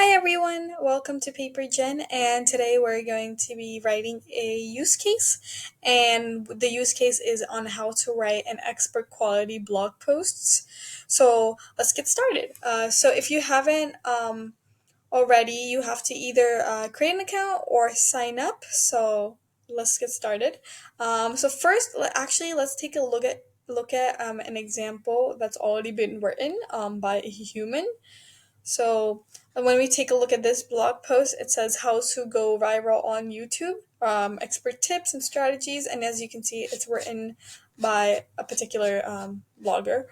Hi everyone, welcome to PaperGen, and today we're going to be writing a use case, and the use case is on how to write an expert quality blog posts. So let's get started. So if you haven't already, you have to either create an account or sign up. So let's get started. So first, let's take a look at an example that's already been written by a human. So when we take a look at this blog post, it says how to go viral on YouTube, expert tips and strategies. And as you can see, it's written by a particular blogger.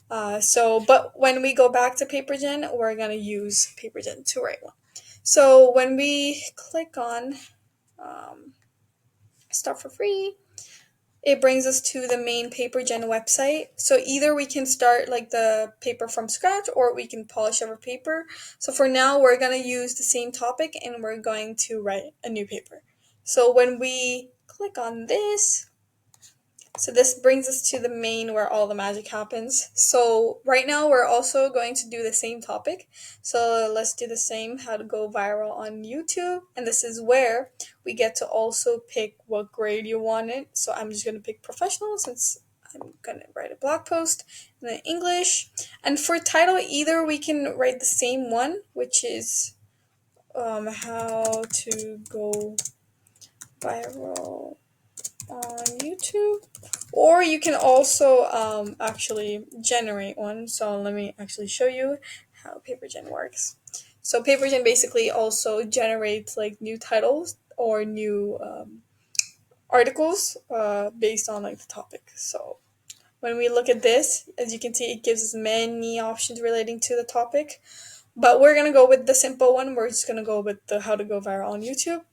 But when we go back to PaperGen, we're going to use PaperGen to write one. So when we click on start for free, it brings us to the main PaperGen website. So either we can start like the paper from scratch or we can polish our paper. So for now, we're going to use the same topic and we're going to write a new paper. So when we click on this, so this brings us to the main where all the magic happens. So right now we're also going to do the same topic. So let's do the same, how to go viral on YouTube. And this is where we get to also pick what grade you want it. So I'm just going to pick professional since I'm going to write a blog post and then English. And for title, either we can write the same one, which is how to go viral on YouTube, or you can also actually generate one. So let me actually show you how PaperGen works. So PaperGen basically also generates like new titles or new articles based on like the topic. So when we look at this, as you can see, it gives us many options relating to the topic. But we're gonna go with the simple one. We're just gonna go with the how to go viral on YouTube.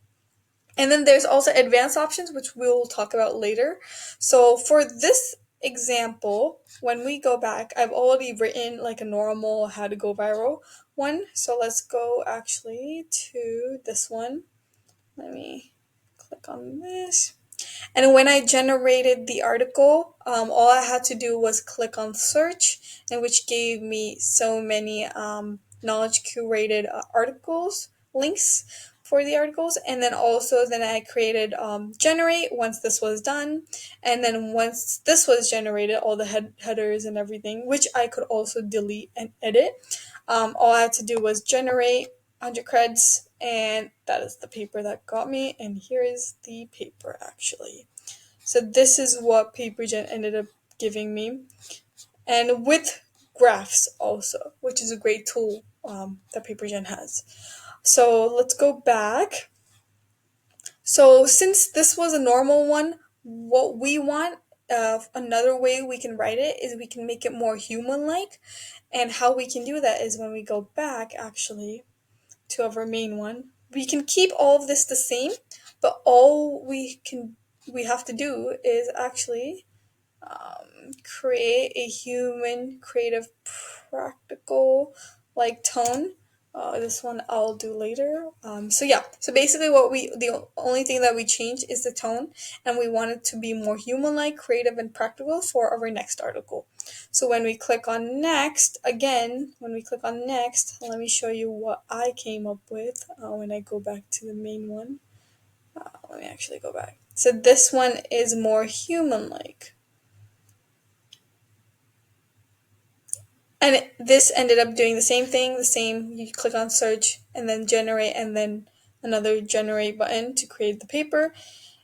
And then there's also advanced options, which we'll talk about later. So for this example, when we go back, I've already written like a normal how to go viral one. So let's go actually to this one. Let me click on this. And when I generated the article, all I had to do was click on search, and which gave me so many knowledge curated articles, links for the articles. And then also then I created generate once this was done. And then once this was generated, all the headers and everything, which I could also delete and edit. All I had to do was generate 100 creds, and that is the paper that got me. And here is the paper actually. So this is what PaperGen ended up giving me, and with graphs also, which is a great tool that PaperGen has. So let's go back. So since this was a normal one, what we want, another way we can write it is we can make it more human-like. And how we can do that is when we go back actually to our main one. We can keep all of this the same, but all we have to do is actually create a human, creative, practical like tone. This one I'll do later. So basically, the only thing that we changed is the tone, and we want it to be more human-like, creative, and practical for our next article. So when we click on next, again, when we click on next, let me show you what I came up with when I go back to the main one. Let me actually go back. So this one is more human-like. And this ended up doing the same thing, you click on search and then generate and then another generate button to create the paper.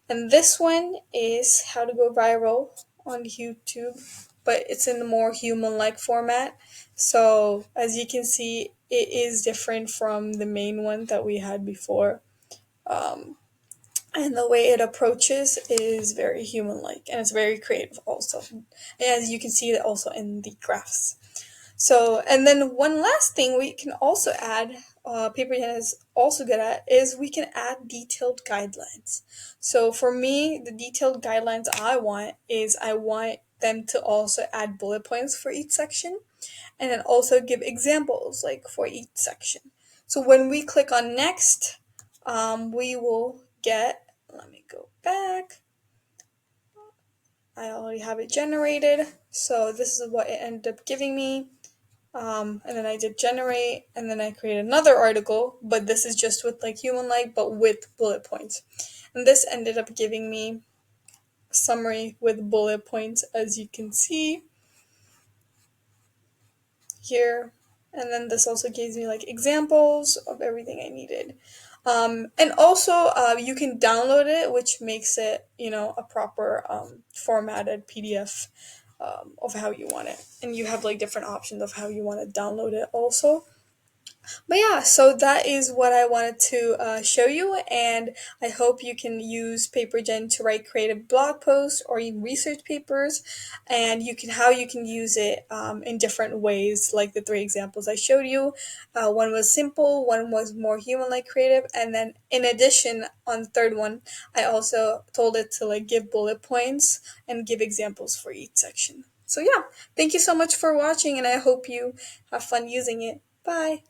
And this one is how to go viral on YouTube, but it's in the more human-like format. So as you can see, it is different from the main one that we had before. And the way it approaches is very human-like and it's very creative also. As you can see it also in the graphs. So, and then one last thing we can also add, PaperGen is also good at, is we can add detailed guidelines. So for me, the detailed guidelines I want them to also add bullet points for each section, and then also give examples like for each section. So when we click on next, we will get, let me go back. I already have it generated. So this is what it ended up giving me. And then I did generate, and then I created another article, but this is just with like human like, but with bullet points. And this ended up giving me a summary with bullet points, as you can see here. And then this also gives me like examples of everything I needed. And also, you can download it, which makes it, a proper formatted PDF of how you want it. And you have like different options of how you want to download it also. But yeah, so that is what I wanted to show you, and I hope you can use PaperGen to write creative blog posts or even research papers, and how you can use it in different ways, like the three examples I showed you. One was simple, one was more human-like creative, and then in addition, on the third one, I also told it to like give bullet points and give examples for each section. So yeah, thank you so much for watching, and I hope you have fun using it. Bye.